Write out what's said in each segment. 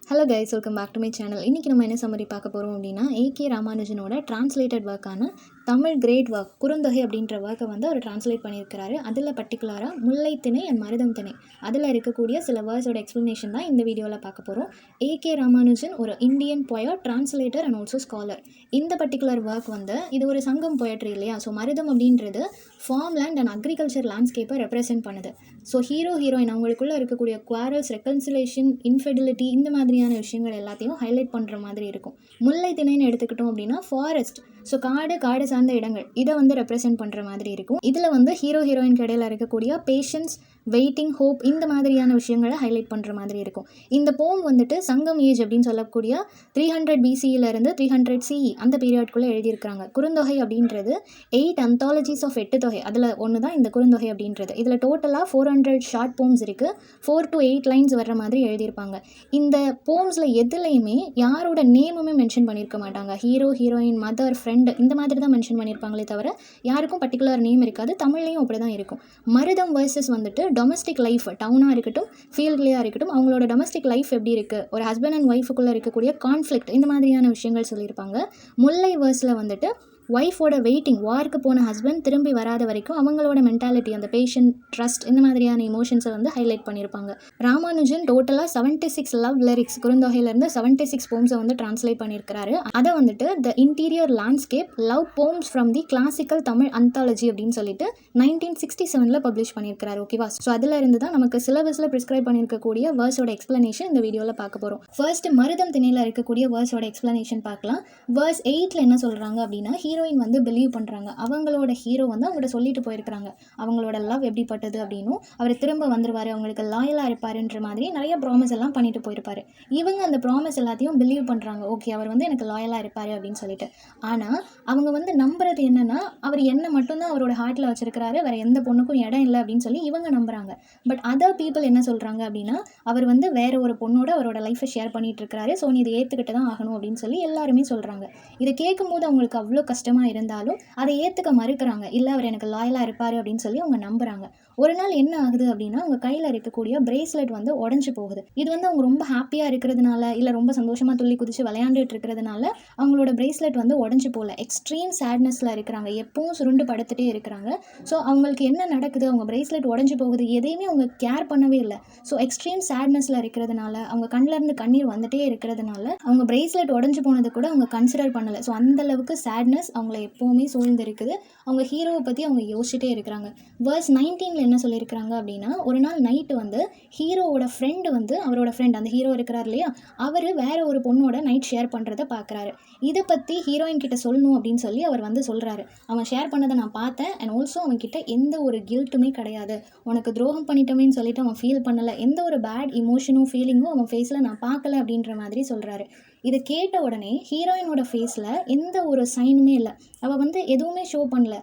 Hello guys, welcome back to my channel. இன்றைக்கி நம்ம என்ன சம்மரி பார்க்க போகிறோம் அப்படின்னா, ஏகே ராமானுஜனோட டிரான்ஸ்லேட்டட் ஒர்க்கான தமிழ் கிரேட் ஒர்க் குறுந்தொகை அப்படின்ற ஒர்க்கை வந்து அவர் டிரான்ஸ்லேட் பண்ணியிருக்கிறாரு. அதில் பர்டிகுலராக முல்லை திணை அண்ட் மருதம் திணை அதில் இருக்கக்கூடிய சில வேர்ட்ஸோட எக்ஸ்ப்ளனேஷன் தான் இந்த வீடியோவில் பார்க்க போகிறோம். ஏகே ராமானுஜன் ஒரு Indian poet, translator and also scholar. இந்த பர்டிகுலர் ஒர்க் வந்து இது ஒரு சங்கம் போயட்ரி இல்லையா? ஸோ மருதம் அப்படின்றது ஃபார்ம் லேண்ட் அண்ட் அக்ரிகல்ச்சர் லேண்ட்ஸ்கேப்பை ரெப்ரசென்ட் பண்ணுது. ஸோ ஹீரோயின் அவங்களுக்குள்ளே இருக்கக்கூடிய குவாரல்ஸ், ரெக்கன்சிலேஷன், இன்ஃபெடிலிட்டி, இந்த மாதிரியான விஷயங்கள் எல்லாத்தையும் ஹைலைட் பண்ணுற மாதிரி இருக்கும். முல்லை திணைன்னு எடுத்துக்கிட்டோம் அப்படின்னா ஃபாரஸ்ட், ஸோ காடு சார்ந்த இடங்கள், இதை வந்து ரெப்ரசென்ட் பண்ணுற மாதிரி இருக்கும். இதில் வந்து ஹீரோயினுக்கு இடையில இருக்கக்கூடிய பேஷன்ஸ், வெயிட்டிங், ஹோப், இந்த மாதிரியான விஷயங்களை ஹைலைட் பண்ணுற மாதிரி இருக்கும். இந்த போம் வந்துட்டு சங்கம் ஏஜ் அப்படின்னு சொல்லக்கூடிய 300 BCயிலேருந்து 300 CE அந்த பீரியட்குள்ளே எழுதியிருக்கிறாங்க. குறுந்தொகை அப்படின்றது 8 அந்தாலஜிஸ் ஆஃப் 8 தொகை, அதில் ஒன்று தான் இந்த குறுந்தொகை அப்படின்றது. இதில் டோட்டலாக 400 ஷார்ட் போம்ஸ் இருக்குது. 4 to 8 லைன்ஸ் வர்ற மாதிரி எழுதியிருப்பாங்க. இந்த போம்ஸில் எதுலேயுமே யாரோட நேமுமே மென்ஷன் பண்ணியிருக்க மாட்டாங்க. ஹீரோயின், மதர், ஃப்ரெண்ட், இந்த மாதிரி தான் மென்ஷன் பண்ணியிருப்பாங்களே தவிர யாருக்கும் பர்டிகுலர் நேம் இருக்காது. தமிழ்லையும் அப்படி தான் இருக்கும். மருதம் வர்சஸ் வந்துட்டு டொமஸ்டிக் லைஃப், டவுனாக இருக்கட்டும், ஃபீல்ட்லேயாக இருக்கட்டும், அவங்களோட டொமஸ்டிக் லைஃப் எப்படி இருக்குது, ஒரு ஹஸ்பண்ட் அண்ட் ஒய்ஃபுக்குள்ளே இருக்கக்கூடிய கான்ஃப்ளிக்ட், இந்த மாதிரியான விஷயங்கள் சொல்லியிருப்பாங்க. முல்லை வேர்ஸில் வந்துட்டு ஒய்ஃபோட வெயிட்டிங், வார்க்கு போன ஹஸ்பண்ட் திரும்பி வராத வரைக்கும் அவங்களோட மென்டாலிட்டி, அந்த பேஷன், ட்ரஸ்ட், இந்த மாதிரியான இமோஷன்ஸை வந்து ஹைலைட் பண்ணியிருப்பாங்க. ராமானுஜன் டோட்டலாக 76 லவ் லிரிக்ஸ், குறுந்தொகையிலேருந்து 76 போம்ஸை வந்து டிரான்ஸ்லேட் பண்ணியிருக்கிறாரு. அதை வந்துட்டு த interior landscape love poems from the classical Tamil anthology அப்படின்னு சொல்லிட்டு 1967 பப்ளிஷ் பண்ணியிருக்கிறாரு. ஓகேவா? ஸோ அதில் இருந்து தான் நமக்கு சிலபஸில் ப்ரிஸ்கிரைப் பண்ணியிருக்கக்கூடிய வேர்ஸோட எக்ஸ்ப்ளனேஷன் இந்த வீடியோவில் பார்க்க போகிறோம். ஃபர்ஸ்ட் மருதம் திணையில் இருக்கக்கூடிய வேர்ஸோட எக்ஸ்ப்ளனேஷன் பார்க்கலாம். வேர்ஸ் 8 என்ன சொல்கிறாங்க அப்படின்னா, ஹீரோயின் வந்து பிலீவ் பண்ணுறாங்க. அவங்களோட ஹீரோ வந்து அவங்கள்ட்ட சொல்லிட்டு போயிருக்கிறாங்க அவங்களோட லவ் எப்படிப்பட்டது அப்படின்னும், அவர் திரும்ப வந்துருவார், அவங்களுக்கு லாயலாக இருப்பாருன்ற மாதிரி நிறைய ப்ராமிஸ் எல்லாம் பண்ணிட்டு போயிருப்பாரு. இவங்க அந்த ப்ராமிஸ் எல்லாத்தையும் பிலீவ் பண்ணுறாங்க. ஓகே, அவர் வந்து எனக்கு லாயலாக இருப்பார் அப்படின்னு சொல்லிட்டு. ஆனால் அவங்க வந்து நம்புறது என்னன்னா, அவர் என்ன மட்டும்தான் அவரோட ஹார்ட்டில் வச்சிருக்கிறாரு, வேற எந்த பொண்ணுக்கும் இடம் இல்லை அப்படின்னு சொல்லி இவங்க நம்புறாங்க. பட் அதர் பீப்புள் என்ன சொல்கிறாங்க அப்படின்னா, அவர் வந்து வேற ஒரு பொண்ணோட அவரோட லைஃப்பை ஷேர் பண்ணிட்டு இருக்காரு, ஸோ நீ இதை ஏற்றுக்கிட்டு தான் ஆகணும் அப்படின்னு சொல்லி எல்லாருமே சொல்கிறாங்க. இதை கேட்கும்போது அவங்களுக்கு அவ்வளோ கஷ்டமாக இருந்தாலும் அதை ஏற்றுக்க மறுக்கிறாங்க. இல்லை, அவர் எனக்கு லாயலாக இருப்பார் அப்படின்னு சொல்லி அவங்க நம்புகிறாங்க. ஒரு நாள் என்ன ஆகுது அப்படின்னா, அவங்க கையில் இருக்கக்கூடிய பிரேஸ்லெட் வந்து உடஞ்சி போகுது. இது வந்து அவங்க ரொம்ப ஹாப்பியாக இருக்கிறதுனால, இல்லை ரொம்ப சந்தோஷமாக துள்ளி குதிச்சு விளையாண்டுட்டு இருக்கிறதுனால அவங்களோட பிரேஸ்லெட் வந்து உடஞ்சி போகல. எக்ஸ்ட்ரீம் சேட்னஸில் இருக்கிறாங்க, எப்பவும் சுருண்டு படுத்துகிட்டே இருக்கிறாங்க. ஸோ அவங்களுக்கு என்ன நடக்குது, அவங்க பிரேஸ்லெட் உடஞ்சி போகுது, எதையுமே அவங்க கேர் பண்ணவே இல்லை. ஸோ எக்ஸ்ட்ரீம் சேட்னஸில் இருக்கிறதுனால, அவங்க கண்ணிலேருந்து கண்ணீர் வந்துட்டே இருக்கிறதுனால அவங்க பிரேஸ்லெட் உடஞ்சி போனது கூட அவங்க கன்சிடர் பண்ணலை. ஸோ அந்தளவுக்கு சேட்னஸ் அவங்கள எப்போவுமே சூழ்ந்து இருக்குது. அவங்க ஹீரோவை பற்றி அவங்க யோசிச்சுட்டே இருக்கிறாங்க. வேர்ஸ் 19 என்ன சொல்லியிருக்கிறாங்க அப்படின்னா, ஒரு நாள் நைட்டு வந்து ஹீரோவோட ஃப்ரெண்டு வந்து, அவரோட ஃப்ரெண்ட், அந்த ஹீரோ இருக்கிறார் இல்லையா, அவர் வேற ஒரு பொண்ணோட நைட் ஷேர் பண்ணுறதை பார்க்குறாரு. இதை பற்றி ஹீரோயின் கிட்ட சொல்லணும் அப்படின்னு சொல்லி அவர் வந்து சொல்கிறாரு. அவன் ஷேர் பண்ணதை நான் பார்த்தேன், அண்ட் ஆல்சோ அவன்கிட்ட எந்த ஒரு கில்ட்டுமே கிடையாது, உனக்கு துரோகம் பண்ணிட்டோமேன்னு சொல்லிட்டு அவன் ஃபீல் பண்ணலை, எந்த ஒரு பேட் இமோஷனும் ஃபீலிங்கும் அவன் ஃபேஸில் நான் பார்க்கல அப்படின்ற மாதிரி சொல்கிறாரு. இதை கேட்ட உடனே ஹீரோயினோட ஃபேஸில் எந்த ஒரு சைனுமே இல்லை. அவள் வந்து எதுவுமே ஷோ பண்ணல.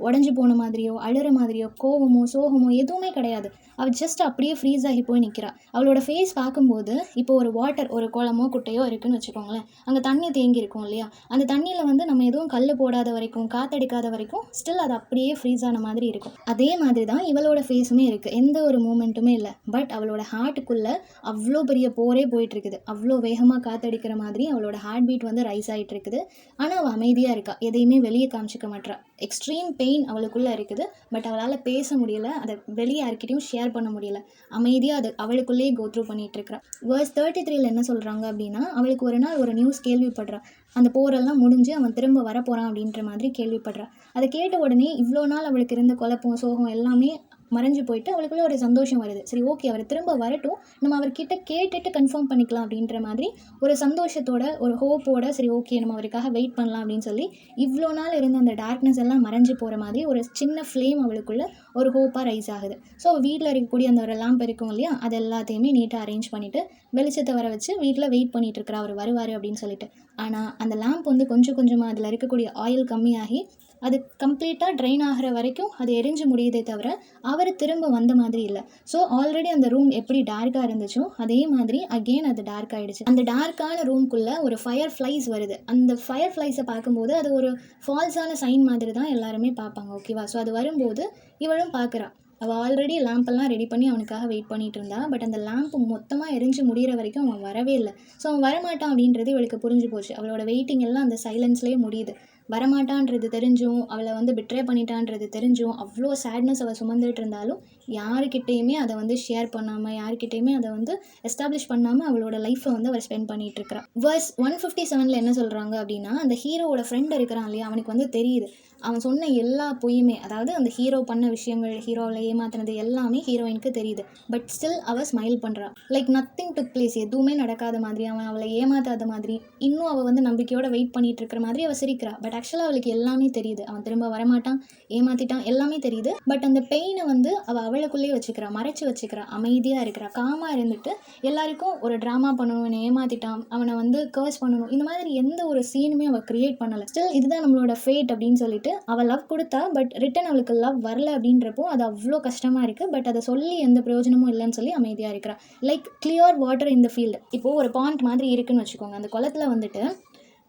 உடஞ்சி போன மாதிரியோ, அழுற மாதிரியோ, கோவமோ சோகமோ எதுவுமே கிடையாது. அவள் ஜஸ்ட் அப்படியே ஃப்ரீஸ் ஆகி போய் நிற்கிறா. அவளோட ஃபேஸ் பார்க்கும்போது, இப்போ ஒரு வாட்டர், ஒரு குளமோ குட்டையோ இருக்குதுன்னு வச்சுக்கோங்களேன், அங்கே தண்ணி தேங்கி இருக்கும் இல்லையா, அந்த தண்ணியில் வந்து நம்ம எதுவும் கல் போடாத வரைக்கும், காற்றடிக்காத வரைக்கும் ஸ்டில் அது அப்படியே ஃப்ரீஸ் ஆன மாதிரி இருக்கும். அதே மாதிரி தான் இவளோட ஃபேஸுமே இருக்குது, எந்த ஒரு மூமெண்ட்டுமே இல்லை. பட் அவளோட ஹார்ட்டுக்குள்ளே அவ்வளோ பெரிய போரே போயிட்டுருக்குது. அவ்வளோ வேகமாக காற்றடிக்கிற மாதிரி அவளோட ஹார்ட் பீட் வந்து ரைஸ் ஆகிட்டு இருக்குது. ஆனால் அவள் அமைதியாக இருக்கா, எதையுமே வெளியே காமிச்சிக்க மாட்டா. எக்ஸ்ட்ரீம் பெயின் அவளுக்குள்ளே இருக்குது. பட் அவளால் பேச முடியல, அதை வெளியே யார்கிட்டையும் ஷேர் பண்ண முடியல. அமைதியாக அது அவளுக்குள்ளேயே கோத்ரூ பண்ணிகிட்டு இருக்கிறா. வேர்ஸ் 33 என்ன சொல்கிறாங்க அப்படின்னா, அவளுக்கு ஒரு நாள் ஒரு நியூஸ் கேள்விப்படுறா. அந்த போரெல்லாம் முடிஞ்சு அவன் திரும்ப வரப்போகிறான் அப்படின்ற மாதிரி கேள்விப்படுறா. அதை கேட்ட உடனே இவ்வளோ நாள் அவளுக்கு இருந்த குழப்பம், சோகம் எல்லாமே மறைஞ்சு போயிட்டு அவளுக்குள்ள ஒரு சந்தோஷம் வருது. சரி, ஓகே, அவர் திரும்ப வரட்டும், நம்ம அவர்கிட்ட கேட்டுட்டு கன்ஃபார்ம் பண்ணிக்கலாம் அப்படின்ற மாதிரி ஒரு சந்தோஷத்தோட, ஒரு ஹோப்போட, சரி ஓகே நம்ம அவருக்காக வெயிட் பண்ணலாம் அப்படின்னு சொல்லி இவ்வளோ நாள் இருந்த அந்த டார்க்னஸ் எல்லாம் மறைஞ்சு போகிற மாதிரி ஒரு சின்ன ஃப்ளேம் அவளுக்குள்ள ஒரு ஹோப்பாக ரைஸ் ஆகுது. ஸோ வீட்டில் இருக்கக்கூடிய அந்த ஒரு லேம்ப் இருக்கும் இல்லையா, அது எல்லாத்தையுமே நீட்டாக அரேஞ்ச் பண்ணிவிட்டு வெளிச்சத்தை வர வச்சு வீட்டில் வெயிட் பண்ணிட்டு இருக்கிறா, அவர் வருவார் அப்படின்னு சொல்லிட்டு. ஆனால் அந்த லேம்ப் வந்து கொஞ்சம் கொஞ்சமாக அதில் இருக்கக்கூடிய ஆயில் கம்மியாகி அது கம்ப்ளீட்டாக ட்ரைன் ஆகிற வரைக்கும் அது எரிஞ்சு முடியுதே தவிர அவர் திரும்ப வந்த மாதிரி இல்லை. ஸோ ஆல்ரெடி அந்த ரூம் எப்படி டார்க்காக இருந்துச்சோ அதே மாதிரி அகெயின் அது டார்க் ஆகிடுச்சு. அந்த டார்க்கான ரூம்குள்ளே ஒரு ஃபயர் ஃப்ளைஸ் வருது. அந்த ஃபயர் ஃப்ளைஸை பார்க்கும்போது அது ஒரு ஃபால்ஸான சைன் மாதிரி தான் எல்லாருமே பார்ப்பாங்க. ஓகேவா? ஸோ அது வரும்போது இவளும் பார்க்குறா, அவள் ஆல்ரெடி லேம்பெல்லாம் ரெடி பண்ணி அவனுக்காக வெயிட் பண்ணிட்டு இருந்தா. பட் அந்த லேம்ப் மொத்தமாக எரிஞ்சு முடிகிற வரைக்கும் அவன் வரவே இல்லை. ஸோ அவன் வரமாட்டான் அப்படின்றது இவளுக்கு புரிஞ்சு போச்சு. அவளோட வெயிட்டிங் எல்லாம் அந்த சைலன்ஸ்லேயே முடியுது. வரமாட்டான்றது தெரிஞ்சும், அவளை வந்து பிட்ரே பண்ணிட்டான்றது தெரிஞ்சும், அவ்வளோ சேட்னஸ் அவள் சுமந்துட்டு இருந்தாலும் யாருக்கிட்டேயுமே அதை வந்து ஷேர் பண்ணாமல், யாருக்கிட்டேயுமே அதை வந்து எஸ்டாப்ளிஷ் பண்ணாமல் அவளோட லைஃப்பை வந்து அவர் ஸ்பெண்ட் பண்ணிகிட்டு இருக்கிறா. வர்ஸ் 157 என்ன சொல்கிறாங்க அப்படின்னா, அந்த ஹீரோவோட ஃப்ரெண்ட் இருக்கிறான் இல்லையா, அவனுக்கு வந்து தெரியுது அவன் சொன்ன எல்லா பொய்யுமே, அதாவது அந்த ஹீரோ பண்ண விஷயங்கள், ஹீரோவில் ஏமாத்தினது எல்லாமே ஹீரோயினுக்கு தெரியுது. பட் ஸ்டில் அவள் ஸ்மைல் பண்ணுறா. லைக் நத்திங் டுக் பிளேஸ், எதுவுமே நடக்காத மாதிரி, அவன் அவளை ஏமாத்தாத மாதிரி, இன்னும் அவள் வந்து நம்பிக்கையோட வெயிட் பண்ணிட்டு இருக்கிற மாதிரி அவள் சிரிக்கிறா. பட் ஆக்சுவலாக அவளுக்கு எல்லாமே தெரியுது. அவன் திரும்ப வரமாட்டான், ஏமாத்திட்டான், எல்லாமே தெரியுது. பட் அந்த பெயினை வந்து அவளுக்குள்ளேயே வச்சுக்கிறா, மறைச்சி வச்சுக்கிறா, அமைதியாக இருக்கிறா, காமாக இருந்துட்டு எல்லாருக்கும் ஒரு ட்ராமா பண்ணணும், என்னை ஏமாத்திட்டான், அவனை வந்து கர்ஸ் பண்ணணும், இந்த மாதிரி எந்த ஒரு சீனுமே அவள் கிரியேட் பண்ணலை. ஸ்டில் இதுதான் நம்மளோட ஃபேட் அப்படின்னு சொல்லிட்டு அவள் லவ் கொடுத்தா. பட் ரிட்டன் அவளுக்கு லவ் வரல அப்படின்றப்போ அது அவ்வளோ கஷ்டமாக இருக்குது. பட் அதை சொல்லி எந்த பிரயோஜனமும் இல்லைன்னு சொல்லி அமைதியாக இருக்கிறா. Like clear water in the field. இப்போது ஒரு பாண்ட் மாதிரி இருக்குன்னு வச்சுக்கோங்க. அந்த குளத்தில் வந்துட்டு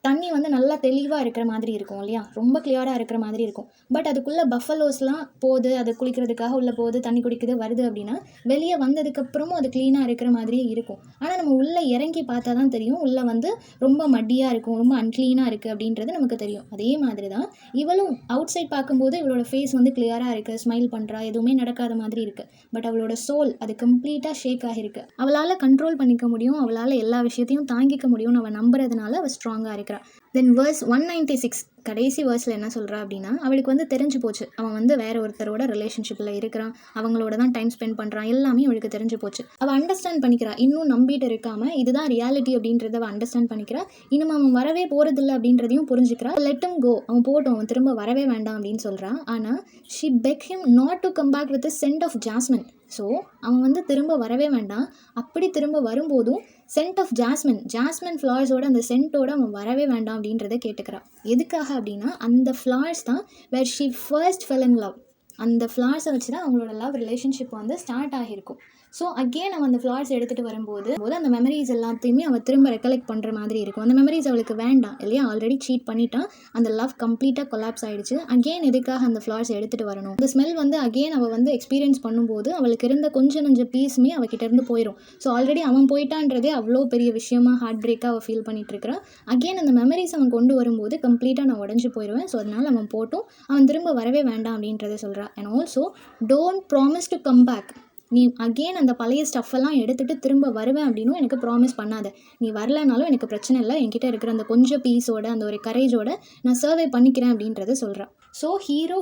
தண்ணி வந்து நல்லா தெளிவாக இருக்கிற மாதிரி இருக்கும் இல்லையா, ரொம்ப கிளியராக இருக்கிற மாதிரி இருக்கும். பட் அதுக்குள்ளே பஃபலோஸ்லாம் போகுது, அது குளிக்கிறதுக்காக உள்ளே போகுது, தண்ணி குடிக்குது, வருது அப்படின்னா வெளியே வந்ததுக்கப்புறமும் அது க்ளீனாக இருக்கிற மாதிரியே இருக்கும். ஆனால் நம்ம உள்ளே இறங்கி பார்த்தா தான் தெரியும், உள்ளே வந்து ரொம்ப மட்டியாக இருக்கும், ரொம்ப அன்க்ளீனாக இருக்குது அப்படின்றது நமக்கு தெரியும். அதே மாதிரி தான் இவளும் அவுட் சைட் பார்க்கும்போது இவளோட ஃபேஸ் வந்து கிளியராக இருக்குது, ஸ்மைல் பண்ணுறா, எதுவுமே நடக்காத மாதிரி இருக்குது. பட் அவளோட சோல் அது கம்ப்ளீட்டாக ஷேக் ஆகிருக்கு. அவளால் கண்ட்ரோல் பண்ணிக்க முடியும், அவளால் எல்லா விஷயத்தையும் தாங்கிக்க முடியும்னு அவள் நம்புறதுனால அவள் ஸ்ட்ராங்காக இருக்கிறா. தென் வேர்ஸ் 196 கடைசி வேர்ஸில் என்ன சொல்கிறா அப்படின்னா, அவளுக்கு வந்து தெரிஞ்சு போச்சு அவன் வந்து வேற ஒருத்தரோட ரிலேஷன்ஷிப்பில் இருக்கிறான், அவங்களோட தான் டைம் ஸ்பெண்ட் பண்ணுறான், எல்லாமே அவளுக்கு தெரிஞ்சு போச்சு. அவள் அண்டர்ஸ்டாண்ட் பண்ணிக்கிறா, இன்னும் நம்பிட்டு இருக்காமல் இதுதான் ரியாலிட்டி அப்படின்றத அவள் அண்டர்ஸ்டாண்ட் பண்ணிக்கிறா. இன்னும் அவன் வரவே போகிறதில்ல அப்படின்றதையும் புரிஞ்சுக்கிறா. லெட் ஹிம் கோ, அவன் போட்டோம், அவன் திரும்ப வரவே வேண்டாம் அப்படின்னு சொல்கிறான். ஆனால் she beg him not to come back with scent of jasmine. So அவன் வந்து திரும்ப வரவே வேண்டாம். அப்படி திரும்ப வரும்போதும் சென்ட் ஆஃப் ஜாஸ்மின் ஃப்ளவர்ஸோட அந்த சென்ட்டோட அவன் வரவே வேண்டாம் அப்படின்றத கேட்டுக்கிறான். எதுக்காக அப்படின்னா, அந்த ஃப்ளவர்ஸ் தான் where she first fell in love. அந்த ஃப்ளவர்ஸை வச்சு தான் அவங்களோட லவ் ரிலேஷன்ஷிப் வந்து ஸ்டார்ட் ஆகியிருக்கும். ஸோ அகெயின் அவன் அந்த ஃப்ளவர்ஸ் எடுத்துகிட்டு வரும்போது அந்த மெமரிஸ் எல்லாத்தையுமே அவள் திரும்ப ரெக்கலெக்ட் பண்ணுற மாதிரி இருக்கும். அந்த மெமரிஸ் அவளுக்கு வேண்டாம் இல்லையா, ஆல்ரெடி சீட் பண்ணிட்டான், அந்த லவ் கம்ப்ளீட்டாக கொலாப்ஸ் ஆகிடுச்சு. அகெயின் எதுக்காக அந்த ஃப்ளவர்ஸ் எடுத்துகிட்டு வரணும்? அந்த ஸ்மெல் வந்து அகெயின் அவள் வந்து எக்ஸ்பீரியன்ஸ் பண்ணும்போது அவளுக்கு இருந்த கொஞ்சம் பீஸுமே அவகிட்ட இருந்து போயிடும். ஸோ ஆல்ரெடி அவன் போயிட்டான்றதே அவ்வளோ பெரிய விஷயமா ஹார்ட் பிரேக்காக அவள் ஃபீல் பண்ணிட்டு இருக்கிறான். அகெயின் அந்த மெமரிஸ் அவன் கொண்டு வரும்போது கம்ப்ளீட்டாக நான் உடஞ்சி போயிடுவேன். ஸோ அதனால் அவன் போட்டும் அவன் திரும்ப வரவே வேண்டாம் அப்படின்றத சொல்கிறான். And also don't promise to come back. நீ அகெயின் அந்த பழைய ஸ்டஃப்பெல்லாம் எடுத்துகிட்டு திரும்ப வருவேன் அப்படின்னும் எனக்கு ப்ராமிஸ் பண்ணாத. நீ வரலனாலும் எனக்கு பிரச்சனை இல்லை, என்கிட்ட இருக்கிற அந்த கொஞ்சம் பீஸோட அந்த ஒரு கரேஜோட நான் சர்வே பண்ணிக்கிறேன் அப்படின்றத சொல்கிறான். ஸோ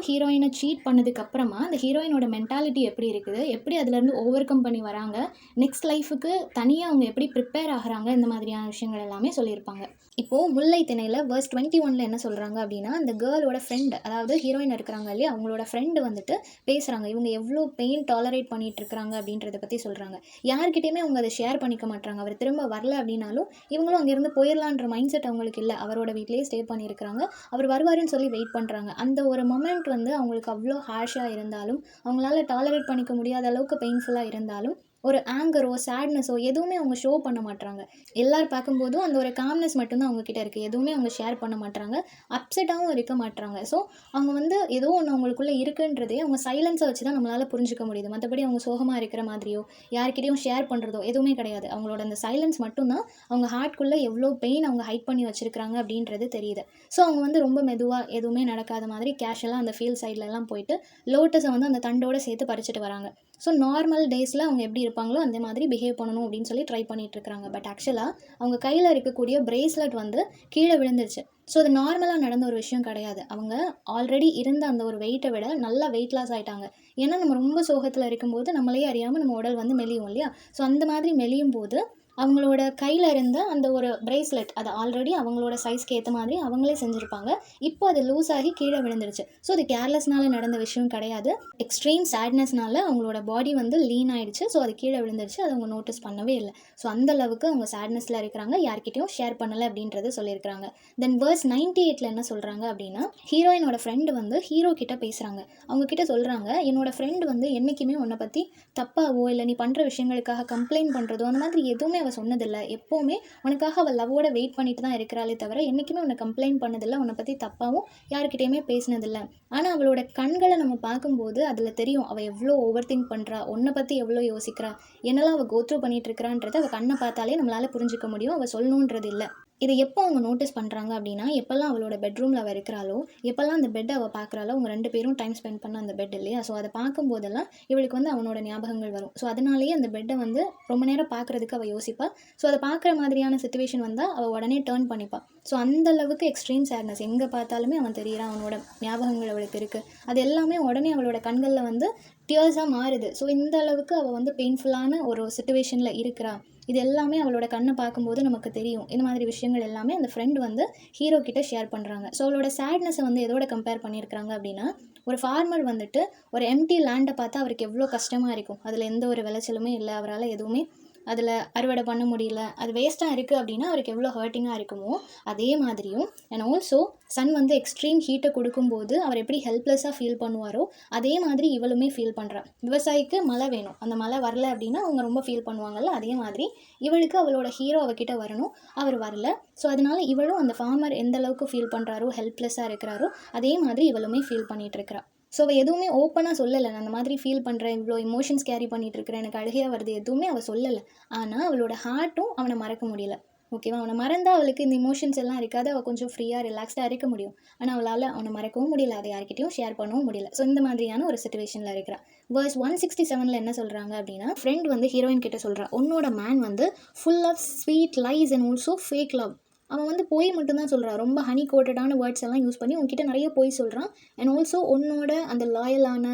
ஹீரோயினை சீட் பண்ணதுக்கப்புறமா அந்த ஹீரோயினோட மென்டாலிட்டி எப்படி இருக்குது, எப்படி அதுலேருந்து ஓவர் கம் பண்ணி வராங்க, நெக்ஸ்ட் லைஃபுக்கு தனியாக அவங்க எப்படி ப்ரிப்பேர் ஆகிறாங்க, இந்த மாதிரியான விஷயங்கள் எல்லாமே சொல்லியிருப்பாங்க. இப்போது முல்லை திணையில் வேர்ஸ் 21 என்ன சொல்கிறாங்க அப்படின்னா, அந்த கேர்ளோட ஃப்ரெண்டு, அதாவது ஹீரோயின் இருக்கிறாங்க இல்லையா, அவங்களோட ஃப்ரெண்டு வந்துட்டு பேசுகிறாங்க. இவங்க எவ்வளோ பெயின் டாலரேட் பண்ணிட்டு இருக்கிறாங்க அப்படின்றத பற்றி சொல்கிறாங்க. யார்கிட்டையுமே அவங்க அதை ஷேர் பண்ணிக்க மாட்டாங்க. அவர் திரும்ப வரல அப்படின்னாலும் இவங்களும் அங்கேருந்து போயிடலான்ற மைண்ட் செட் அவங்களுக்கு இல்லை. அவரோட வீட்லேயே ஸ்டே பண்ணியிருக்கிறாங்க, அவர் வருவாருன்னு சொல்லி வெயிட் பண்ணுறாங்க. அந்த ஒரு மொமெண்ட் வந்து அவங்களுக்கு அவ்வளோ ஹார்ஷாக இருந்தாலும், அவங்களால டாலரேட் பண்ணிக்க முடியாத அளவுக்கு பெயின்ஃபுல்லாக இருந்தாலும், ஒரு ஆங்கரோ சேட்னஸோ எதுவுமே அவங்க ஷோ பண்ண மாட்டாங்க. எல்லோரும் பார்க்கும்போதும் அந்த ஒரு காம்னஸ் மட்டும்தான் அவங்கக்கிட்ட இருக்குது. எதுவுமே அவங்க ஷேர் பண்ண மாட்டாங்க, அப்செட்டாகவும் இருக்க மாட்டாங்க. ஸோ அவங்க வந்து ஏதோ ஒன்று அவங்களுக்குள்ளே இருக்குன்றதே அவங்க சைலன்ஸை வச்சு தான் நம்மளால் புரிஞ்சிக்க முடியுது. மற்றபடி அவங்க சோகமாக இருக்கிற மாதிரியோ யார்கிட்டையும் ஷேர் பண்ணுறதோ எதுவுமே கிடையாது. அவங்களோட அந்த சைலன்ஸ் மட்டும்தான் அவங்க ஹார்ட்குள்ளே எவ்வளோ பெயின் அவங்க ஹைட் பண்ணி வச்சுருக்காங்க அப்படின்றது தெரியுது. ஸோ அவங்க வந்து ரொம்ப மெதுவாக எதுவுமே நடக்காத மாதிரி கேஷுவலாக அந்த ஃபீல்ட் சைட்லலாம் போயிட்டு லோட்டஸை வந்து அந்த தண்டோடு சேர்த்து பறிச்சுட்டு வராங்க. ஸோ நார்மல் டேஸில் அவங்க எப்படி இருப்பாங்களோ அந்த மாதிரி பிஹேவ் பண்ணணும் அப்படின்னு சொல்லி ட்ரை பண்ணிகிட்ருக்காங்க. பட் ஆக்சுவலாக அவங்க கையில் இருக்கக்கூடிய பிரேஸ்லெட் வந்து கீழே விழுந்துருச்சு. ஸோ அது நார்மலாக நடந்த ஒரு விஷயம் கிடையாது. அவங்க ஆல்ரெடி இருந்த அந்த ஒரு வெயிட்டை விட நல்லா வெயிட் லாஸ் ஆகிட்டாங்க. ஏன்னா நம்ம ரொம்ப சோகத்தில் இருக்கும்போது நம்மளே அறியாமல் நம்ம உடல் வந்து மெலியும் இல்லையா. ஸோ அந்த மாதிரி மெலியும் போது அவங்களோட கையில் இருந்த அந்த ஒரு பிரேஸ்லெட் அது ஆல்ரெடி அவங்களோட சைஸ்க்கு ஏற்ற மாதிரி அவங்களே செஞ்சுருப்பாங்க. இப்போ அது லூஸ் ஆகி கீழே விழுந்துருச்சு. ஸோ அது கேர்லெஸ்னால நடந்த விஷயம் கிடையாது. எக்ஸ்ட்ரீம் சேட்னஸ்னால அவங்களோட பாடி வந்து லீன் ஆகிடுச்சு. ஸோ அது கீழே விழுந்துருச்சு. அது அவங்க நோட்டீஸ் பண்ணவே இல்லை. ஸோ அந்த அளவுக்கு அவங்க சேட்னஸில் இருக்கிறாங்க, யார்கிட்டையும் ஷேர் பண்ணலை அப்படின்றத சொல்லியிருக்கிறாங்க. தென் வேர்ஸ் 98 என்ன சொல்கிறாங்க அப்படின்னா, ஹீரோயினோட ஃப்ரெண்டு வந்து ஹீரோ கிட்ட பேசுகிறாங்க. அவங்கக்கிட்ட சொல்கிறாங்க, என்னோட ஃப்ரெண்டு வந்து என்றைக்குமே உன்னை பற்றி தப்பாவோ இல்லை நீ பண்ணுற விஷயங்களுக்காக கம்ப்ளைண்ட் பண்ணுறதோ அந்த மாதிரி எதுவுமே அவள் சொன்னதில்லை, எப்போவுமே உனக்காக அவள் லவ்வோட வெயிட் பண்ணிட்டு தான் இருக்கிறாளே தவிர என்றைக்குமே உன்னை கம்ப்ளைண்ட் பண்ணதில்லை, உன்னை பற்றி தப்பாகவும் யாருக்கிட்டேயுமே பேசினதில்லை. ஆனால் அவளோட கண்களை நம்ம பார்க்கும்போது அதில் தெரியும் அவள் எவ்வளோ ஓவர் திங்க் பண்ணுறா, உன்னை பற்றி எவ்வளோ யோசிக்கிறா, என்னெல்லாம் அவள் கோத்ரூ பண்ணிட்டு இருக்கிறான்றது அவள் கண்ணை பார்த்தாலே நம்மளால் புரிஞ்சிக்க முடியும். அவள் சொல்லணுன்றது இல்லை. இதை எப்போ அவங்க நோட்டீஸ் பண்ணுறாங்க அப்படின்னா, எப்போல்லாம் அவளோட பெட்ரூமில் அவள் இருக்கிறாளோ, எப்போல்லாம் அந்த பெட்டை அவள் பார்க்குறாளோ, அவங்க 2 பேரும் டைம் ஸ்பெண்ட் பண்ண அந்த பெட் இல்லையா, ஸோ அதை பார்க்கும்போதெல்லாம் இவளுக்கு வந்து அவனோட ஞாபகங்கள் வரும். ஸோ அதனாலேயே அந்த பெட்டை வந்து ரொம்ப நேரம் பார்க்குறதுக்கு அவள் யோசிப்பாள். ஸோ அதை பார்க்குற மாதிரியான சிச்சுவேஷன் வந்தால் அவள் உடனே டேர்ன் பண்ணிப்பாள். ஸோ அந்த அளவுக்கு எக்ஸ்ட்ரீம் சேட்னஸ், எங்கே பார்த்தாலுமே அவன் தெரிகிறான், அவனோட ஞாபகங்கள் அவளுக்கு இருக்குது. அது எல்லாமே உடனே அவளோட கண்களில் வந்து டியர்ஸாக மாறுது. ஸோ இந்த அளவுக்கு அவள் வந்து பெயின்ஃபுல்லான ஒரு சிச்சுவேஷனில் இருக்கிறா. இது எல்லாமே அவளோட கண்ணை பார்க்கும்போது நமக்கு தெரியும். இந்த மாதிரி விஷயங்கள் எல்லாமே அந்த ஃப்ரெண்ட் வந்து ஹீரோ கிட்ட ஷேர் பண்ணுறாங்க. ஸோ அவளோட சேட்னஸை வந்து எதோட கம்பேர் பண்ணியிருக்கிறாங்க அப்படின்னா, ஒரு ஃபார்மர் வந்துட்டு ஒரு எம்டி லேண்டை பார்த்தா அவருக்கு எவ்வளோ கஷ்டமாக இருக்கும். அதில் எந்த ஒரு விளைச்சலுமே இல்லை, அவரால் எதுவுமே அதில் அறுவடை பண்ண முடியல, அது வேஸ்ட்டாக இருக்குது அப்படின்னா அவருக்கு எவ்வளோ ஹர்ட்டிங்காக இருக்குமோ அதே மாதிரியும், அண்ட் ஆல்சோ சன் வந்து எக்ஸ்ட்ரீம் ஹீட்டை கொடுக்கும்போது அவர் எப்படி ஹெல்ப்லெஸ்ஸாக ஃபீல் பண்ணுவாரோ அதே மாதிரி இவளுமே ஃபீல் பண்ணுறா. விவசாயிக்கு மழை வேணும், அந்த மழை வரல அப்படின்னா அவங்க ரொம்ப ஃபீல் பண்ணுவாங்கல்ல, அதே மாதிரி இவளுக்கு அவளோட ஹீரோ அவகிட்ட வரணும், அவர் வரல. ஸோ அதனால இவளும் அந்த ஃபார்மர் எந்த அளவுக்கு ஃபீல் பண்ணுறாரோ, ஹெல்ப்லெஸ்ஸாக இருக்கிறாரோ அதே மாதிரி இவளுமே ஃபீல் பண்ணிகிட்டு இருக்கிறா. ஸோ அவள் எதுவுமே ஓப்பனாக சொல்லலை, நான் அந்த மாதிரி ஃபீல் பண்ணுறேன், இவ்வளோ இமோஷன்ஸ் கேரி பண்ணிகிட்டு இருக்கிறேன், எனக்கு அழுகையாக வருது, எதுவுமே அவள் சொல்லலை. ஆனால் அவளோட ஹார்ட்டும் அவனை மறக்க முடியல. ஓகேவா, அவனை மறந்தால் அவளுக்கு இந்த இமோஷன்ஸ் எல்லாம் இருக்காது, அவள் கொஞ்சம் ஃப்ரீயாக ரிலாக்ஸ்டாக இருக்க முடியும். ஆனால் அவளால் அவனை மறக்கவும் முடியல, அதை யார்கிட்டையும் ஷேர் பண்ணவும் முடியல. ஸோ இந்த மாதிரியான ஒரு சிச்சுவேஷனில் இருக்கிறா. வேர்ஸ் 167 என்ன சொல்கிறாங்க அப்படின்னா, ஃப்ரெண்ட் வந்து ஹீரோயின் கிட்ட சொல்கிறா, உன்னோட மேன் வந்து full of sweet lies and also fake love. அவன் வந்து பொய் மட்டும்தான் சொல்கிறான், ரொம்ப ஹனி கோட்டடான வேர்ட்ஸ் எல்லாம் யூஸ் பண்ணி உன்கிட்ட நிறைய பொய் சொல்கிறான். அண்ட் ஆல்சோ உன்னோட அந்த லாயலான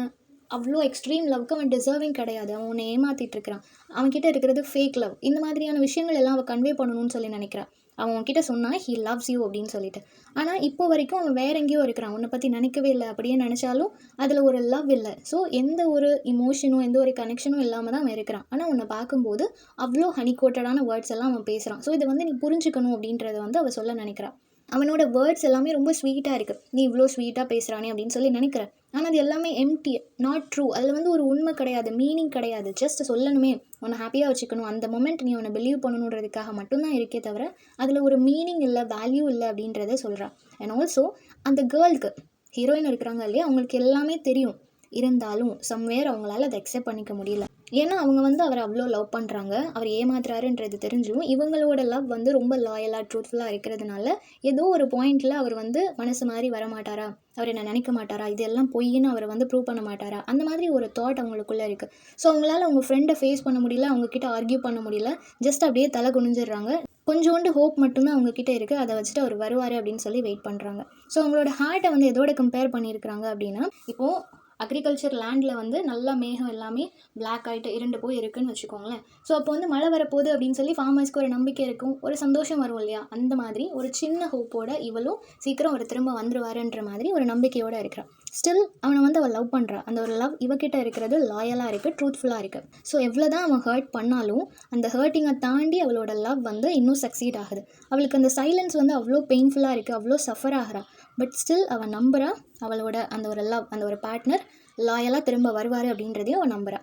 அவ்வளோ எக்ஸ்ட்ரீம் லவ்க்கு அவன் டிசர்விங் கிடையாது, அவன் உன்னை ஏமாற்றிட்டு இருக்கிறான், அவன்கிட்ட இருக்கிறது ஃபேக் லவ். இந்த மாதிரியான விஷயங்கள் எல்லாம் அவள் கன்வே பண்ணணும்னு சொல்லி நினைக்கிறான். அவன் உன்கிட்ட சொன்னான் ஹீ லவ்ஸ் யூ அப்படின்னு சொல்லிட்டு. ஆனால் இப்போ வரைக்கும் அவன் வேற எங்கேயோ இருக்கிறான், உன்னை பற்றி நினைக்கவே இல்லை. அப்படியே நினச்சாலும் அதில் ஒரு லவ் இல்லை. ஸோ எந்த ஒரு இமோஷனும் எந்த ஒரு கனெக்ஷனும் இல்லாமல் தான் அவன் இருக்கிறான். ஆனால் உன்னை பார்க்கும்போது அவ்வளோ ஹனி கோட்டடான வேர்ட்ஸ் எல்லாம் அவன் பேசுகிறான். ஸோ இதை வந்து நீ புரிஞ்சுக்கணும் அப்படின்றத வந்து அவள் சொல்ல நினைக்கிறான். அவனோட வேர்ட்ஸ் எல்லாமே ரொம்ப ஸ்வீட்டாக இருக்குது, நீ இவ்வளோ ஸ்வீட்டாக பேசுகிறானே அப்படின்னு சொல்லி நினைக்கிறேன். ஆனால் அது எல்லாமே எம்டி, நாட் ட்ரூ. அதில் வந்து ஒரு உண்மை கிடையாது, மீனிங் கிடையாது. ஜஸ்ட் சொல்லணுமே, உன்னை ஹாப்பியாக வச்சுக்கணும், அந்த மொமெண்ட் நீ அவனை பிலீவ் பண்ணணுன்றதுக்காக மட்டும்தான் இருக்கே தவிர அதில் ஒரு மீனிங் இல்லை, வேல்யூ இல்லை அப்படின்றத சொல்கிறான். அண்ட் ஆல்சோ அந்த கேர்ளுக்கு, ஹீரோயின் இருக்கிறாங்க இல்லையா, அவங்களுக்கு எல்லாமே தெரியும், இருந்தாலும் சம்வேர் அவங்களால அதை அக்செப்ட் பண்ணிக்க முடியல. ஏன்னா அவங்க வந்து அவரை அவ்வளோ லவ் பண்ணுறாங்க, அவர் ஏமாத்துறாருன்றது தெரிஞ்சும் இவங்களோட லவ் வந்து ரொம்ப லாயலாக ட்ரூத்ஃபுல்லாக இருக்கிறதுனால ஏதோ ஒரு பாயிண்டில் அவர் வந்து மனசு மாதிரி வரமாட்டாரா, அவர் என்ன நினைக்க மாட்டாரா, இதெல்லாம் பொய்ன்னு அவரை வந்து ப்ரூவ் பண்ண மாட்டாரா, அந்த மாதிரி ஒரு தாட் அவங்களுக்குள்ளே இருக்குது. ஸோ அவங்களால அவங்க ஃப்ரெண்டை ஃபேஸ் பண்ண முடியல, அவங்கக்கிட்ட ஆர்கியூ பண்ண முடியல, ஜஸ்ட் அப்படியே தலை குனிஞ்சிடுறாங்க. கொஞ்சோண்டு ஹோப் மட்டும்தான் அவங்கக்கிட்ட இருக்குது, அதை வச்சுட்டு அவர் வருவார் அப்படின்னு சொல்லி வெயிட் பண்ணுறாங்க. ஸோ அவங்களோட ஹார்ட்டை வந்து எதோட கம்பேர் பண்ணியிருக்கிறாங்க அப்படின்னா, இப்போது அக்ரிகல்ச்சர் லேண்டில் வந்து நல்லா மேகம் எல்லாமே பிளாக் ஆகிட்டு இருண்டு போய் இருக்குன்னு வச்சுக்கோங்களேன். ஸோ அப்போ வந்து மழை வரப்போகுது அப்படின்னு சொல்லி ஃபார்மர்ஸ்க்கு ஒரு நம்பிக்கை இருக்கும், ஒரு சந்தோஷம் வரும் இல்லையா, அந்த மாதிரி ஒரு சின்ன ஹோப்போட இவளும் சீக்கிரம் அவர் திரும்ப வந்துருவாருன்ற மாதிரி ஒரு நம்பிக்கையோடு இருக்கிறான். ஸ்டில் அவனை வந்து அவள் லவ் பண்ணுறா, அந்த ஒரு லவ் இவகிட்ட இருக்கிறது லாயலாக இருக்குது, ட்ரூத்ஃபுல்லாக இருக்குது. ஸோ எவ்வளோ தான் அவன் ஹர்ட் பண்ணாலும் அந்த ஹர்ட்டிங்கை தாண்டி அவளோட லவ் வந்து இன்னும் சக்சீட் ஆகுது. அவளுக்கு அந்த சைலன்ஸ் வந்து அவ்வளோ பெயின்ஃபுல்லாக இருக்குது, அவ்வளோ சஃபர் ஆகிறா. பட் ஸ்டில் அவள் நம்புகிறா, அவளோட அந்த ஒரு லவ், அந்த ஒரு பார்ட்னர் லாயலாக திரும்ப வருவார் அப்படின்றதையும் அவள் நம்புகிறா.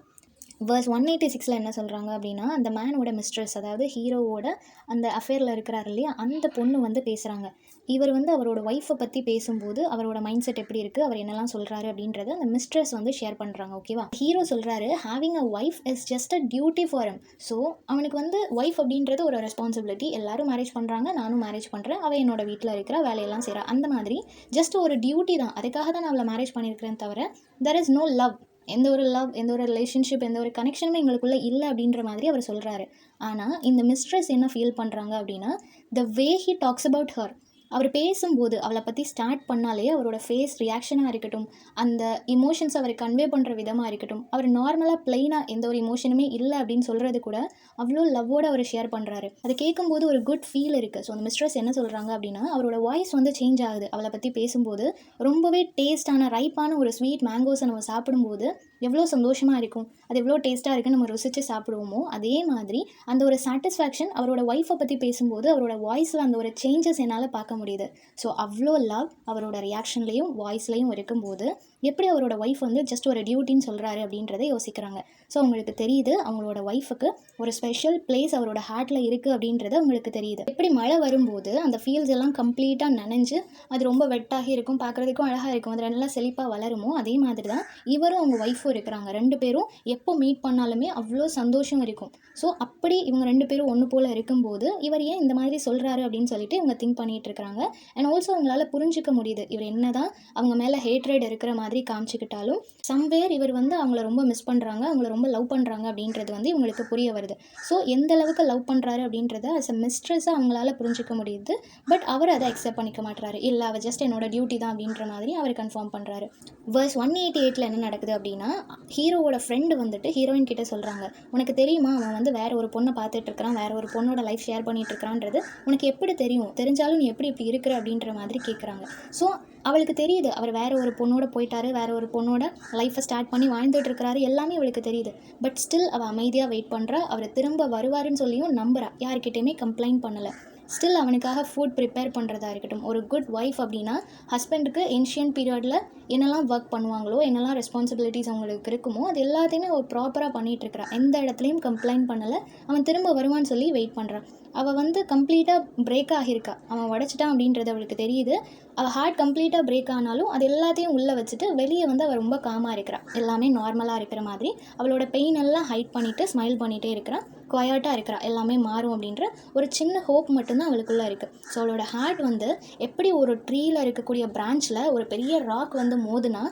வேர்ஸ் 186 என்ன சொல்கிறாங்க அப்படின்னா, அந்த மேனோட மிஸ்ட்ரஸ், அதாவது ஹீரோவோட அந்த அஃபேரில் இருக்கிறார் இல்லையா, அந்த பொண்ணு வந்து பேசுகிறாங்க. இவர் வந்து அவரோட ஒய்ஃபை பற்றி பேசும்போது அவரோட மைண்ட் செட் எப்படி இருக்குது, அவர் என்னெல்லாம் சொல்கிறாரு அப்படின்றத அந்த மிஸ்ட்ரஸ் வந்து ஷேர் பண்ணுறாங்க. ஓகேவா, ஹீரோ சொல்கிறாரு having a wife is just a duty for him. So அவனுக்கு வந்து ஒய்ஃப் அப்படின்றது ஒரு ரெஸ்பான்சிபிலிட்டி. எல்லாரும் மேரேஜ் பண்ணுறாங்க, நானும் மேரேஜ் பண்ணுறேன், அவள் என்னோட வீட்டில் இருக்கிற வேலையெல்லாம் செய்கிறா, அந்த மாதிரி ஜஸ்ட் ஒரு டியூட்டி தான், அதுக்காக தான் நான் அவளை மேரேஜ் பண்ணியிருக்கிறேன் தவிர தெர் இஸ் நோ லவ். எந்த ஒரு லவ், எந்த ஒரு ரிலேஷன்ஷிப், எந்த ஒரு கனெக்ஷனுமே எங்களுக்குள்ளே இல்லை அப்படின்ற மாதிரி அவர் சொல்கிறாரு. ஆனால் இந்த மிஸ்ட்ரஸ் என்ன ஃபீல் பண்ணுறாங்க அப்படின்னா, the way he talks about her, அவர் பேசும்போது அவளை பற்றி ஸ்டார்ட் பண்ணாலே அவரோட ஃபேஸ் ரியாக்ஷனாக இருக்கட்டும், அந்த இமோஷன்ஸ் அவர் கன்வே பண்ணுற விதமாக இருக்கட்டும், அவர் நார்மலாக ப்ளைனாக எந்த ஒரு இமோஷனுமே இல்லை அப்படின்னு சொல்கிறது கூட அவ்வளோ லவ்வோடு அவர் ஷேர் பண்ணுறாரு. அதை கேட்கும்போது ஒரு குட் ஃபீல் இருக்குது. ஸோ அந்த மிஸ்ட்ரஸ் என்ன சொல்கிறாங்க அப்படின்னா, அவரோட வாய்ஸ் வந்து சேஞ்ச் ஆகுது அவளை பற்றி பேசும்போது. ரொம்பவே டேஸ்டான ரைப்பான ஒரு ஸ்வீட் மேங்கோஸை நம்ம சாப்பிடும்போது எவ்வளோ சந்தோஷமாக இருக்கும், அது எவ்வளோ டேஸ்ட்டாக இருக்குன்னு நம்ம ருசித்து சாப்பிடுவோமோ அதே மாதிரி அந்த ஒரு சாட்டிஸ்ஃபேக்ஷன் அவரோட ஒய்ஃபை பற்றி பேசும்போது அவரோட வாய்ஸில் அந்த ஒரு சேஞ்சஸ் என்னால் பார்க்க முடியுது. ஸோ அவ்வளோ லவ் அவரோட ரியாக்ஷன்லேயும் வாய்ஸ்லேயும் இருக்கும்போது எப்படி அவரோட ஒய்ஃப் வந்து ஜஸ்ட் ஒரு டியூட்டின்னு சொல்கிறாரு அப்படின்றத யோசிக்கிறாங்க. ஸோ அவங்களுக்கு தெரியுது அவங்களோட ஒய்ஃபுக்கு ஒரு ஸ்பெஷல் பிளேஸ் அவரோட ஹார்ட்டில் இருக்குது அப்படின்றது அவங்களுக்கு தெரியுது. எப்படி மழை வரும்போது அந்த ஃபீல்ட்ஸ் எல்லாம் கம்ப்ளீட்டாக நனைஞ்சு அது ரொம்ப வெட்டாகி இருக்கும், பார்க்குறதுக்கும் அழகாக இருக்கும், அது நல்லா செழிப்பாக வளருமோ அதே மாதிரி தான் இவரும் அவங்க ஒய்ஃபும் இருக்கிறாங்க. 2 பேரும் எப்போ மீட் பண்ணாலுமே அவ்வளோ சந்தோஷம் இருக்கும். ஸோ அப்படி இவங்க 2 பேரும் ஒன்று போல் இருக்கும்போது இவர் ஏன் இந்த மாதிரி சொல்கிறாரு அப்படின்னு சொல்லிட்டு இவங்க திங்க் பண்ணிகிட்டு இருக்கிறாங்க. அண்ட் ஆல்சோ அவங்களால புரிஞ்சிக்க முடியுது இவர் என்ன தான் அவங்க மேலே ஹேட்ரேட் இருக்கிற மாதிரி காமிச்சிக்கிட்டாலும் சம்வேர் இவர் வந்து அவங்கள ரொம்ப மிஸ் பண்ணுறாங்க, அவங்கள ரொம்ப லவ் பண்ணுறாங்க அப்படின்றது வந்து இவங்களுக்கு புரிய வருது. ஸோ எந்த அளவுக்கு லவ் பண்ணுறாரு அப்படின்றத அஸ் அ மிஸ்ட்ரஸாக அவங்களால புரிஞ்சிக்க முடியுது. பட் அவர் அதை அக்செப்ட் பண்ணிக்க மாட்டுறாரு. இல்லை அவள் ஜஸ்ட் என்னோட டியூட்டி தான் அப்படின்ற மாதிரி அவர் கன்ஃபார்ம் பண்ணுறாரு. verse 188 என்ன நடக்குது அப்படின்னா, ஹீரோவோட ஃப்ரெண்டு வந்துட்டு ஹீரோயின் கிட்ட சொல்கிறாங்க, உனக்கு தெரியுமா அவன் வந்து வேற ஒரு பொண்ணை பார்த்துட்டு இருக்கிறான், வேற ஒரு பொண்ணோட லைஃப் ஷேர் பண்ணிட்டு இருக்கிறான்றது உனக்கு எப்படி தெரியும், தெரிஞ்சாலும் நீ எப்படி இப்படி இருக்கிற அப்படின்ற மாதிரி கேட்குறாங்க. ஸோ அவளுக்கு தெரியுது அவர் வேற ஒரு பொண்ணோட போயிட்டாரு, வேற ஒரு பொண்ணோட லைஃப்பை ஸ்டார்ட் பண்ணி வாழ்ந்துட்டு இருக்கிறாரு, எல்லாமே அவளுக்கு தெரியுது. பட் ஸ்டில் அவள் அமைதியாக வெயிட் பண்ணுறா. அவர் திரும்ப வருவாருன்னு சொல்லியும் நம்புறா. யார்கிட்டையுமே கம்ப்ளைண்ட் பண்ணலை. ஸ்டில் அவனுக்காக ஃபுட் ப்ரிப்பேர் பண்ணுறதா இருக்கட்டும். ஒரு குட் ஒய்ஃப் அப்படின்னா ஹஸ்பண்டுக்கு ஏன்ஷியன்ட் பீரியடில் என்னெல்லாம் ஒர்க் பண்ணுவாங்களோ, என்னெல்லாம் ரெஸ்பான்சிபிலிட்டிஸ் அவங்களுக்கு இருக்குமோ அது எல்லாத்தையுமே ஒரு ப்ராப்பராக பண்ணிகிட்ருக்கிறா. எந்த இடத்துலையும் கம்ப்ளைண்ட் பண்ணலை. அவன் திரும்ப வருவான்னு சொல்லி வெயிட் பண்ணுறான். அவள் வந்து கம்ப்ளீட்டாக பிரேக் ஆகியிருக்கா. அவன் உடச்சிட்டான் அப்படின்றது அவளுக்கு தெரியுது. அவள் ஹார்ட் கம்ப்ளீட்டாக பிரேக் ஆனாலும் அது எல்லாத்தையும் உள்ளே வச்சுட்டு வெளியே வந்து அவள் ரொம்ப காமாக இருக்கிறாள். எல்லாமே நார்மலாக இருக்கிற மாதிரி அவளோட பெயின் எல்லாம் ஹைட் பண்ணிவிட்டு ஸ்மைல் பண்ணிகிட்டே இருக்கிறான். குவாய்ட்டாக இருக்கிறா. எல்லாமே மாறும் அப்படின்ற ஒரு சின்ன ஹோப் மட்டும்தான் அவளுக்குள்ளே இருக்குது. ஸோ அவளோட ஹார்ட் வந்து எப்படி ஒரு ட்ரீயில் இருக்கக்கூடிய பிரான்ச்சில் ஒரு பெரிய ராக் வந்து மோதுனா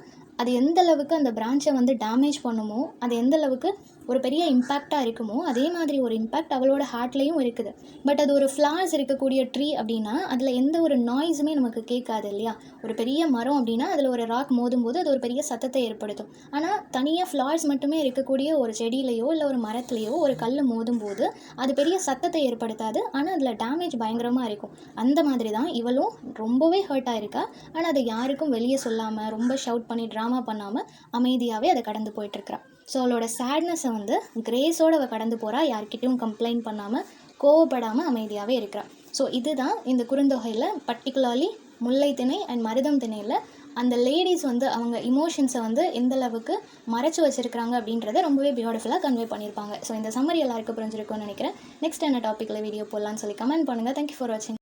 அது எந்த அளவுக்கு அந்த பிரான்ச்சை வந்து டேமேஜ் பண்ணுமோ, அது எந்த அளவுக்கு ஒரு பெரிய இம்பேக்டாக இருக்குமோ அதே மாதிரி ஒரு இம்பேக்ட் அவளோட ஹார்ட்லேயும் இருக்குது. பட் அது ஒரு ஃப்ளார்ஸ் இருக்கக்கூடிய ட்ரீ அப்படின்னா அதில் எந்த ஒரு நாய்ஸுமே நமக்கு கேட்காது இல்லையா. ஒரு பெரிய மரம் அப்படின்னா அதில் ஒரு ராக் மோதும்போது அது ஒரு பெரிய சத்தத்தை ஏற்படுத்தும். ஆனால் தனியாக ஃப்ளார்ஸ் மட்டுமே இருக்கக்கூடிய ஒரு செடியிலையோ இல்லை ஒரு மரத்துலையோ ஒரு கல் மோதும்போது அது பெரிய சத்தத்தை ஏற்படுத்தாது. ஆனால் அதில் டேமேஜ் பயங்கரமாக இருக்கும். அந்த மாதிரி தான் இவளும் ரொம்பவே ஹர்ட் ஆகிருக்கா. ஆனால் அதை யாருக்கும் வெளியே சொல்லாமல் ரொம்ப ஷவுட் பண்ணி ட்ராமா பண்ணாமல் அமைதியாகவே அதை கடந்து போயிட்டுருக்கிறா. ஸோ அவளோட சேட்னஸை வந்து கிரேஸோடு அவள் கடந்து போகிறா. யார்கிட்டையும் கம்ப்ளைண்ட் பண்ணாமல் கோவப்படாமல் அமைதியாகவே இருக்கிறா. ஸோ இதுதான் இந்த குறுந்தொகையில் பர்டிகுலர்லி முல்லை திணை அண்ட் மருதம் திணையில் அந்த லேடிஸ் வந்து அவங்க இமோஷன்ஸை வந்து எந்த அளவுக்கு மறைச்சி வச்சுருக்கிறாங்க அப்படின்றத ரொம்பவே பியூட்டிஃபுல்லாக கன்வே பண்ணியிருப்பாங்க. ஸோ இந்த சம்மரி எல்லாருக்கும் புரிஞ்சிருக்கும்னு நினைக்கிறேன். நெக்ஸ்ட் என்ன டாப்பிக்கில் வீடியோ போடலான்னு சொல்லி கமெண்ட் பண்ணுங்கள். தேங்க்யூ ஃபார் வாட்சிங்.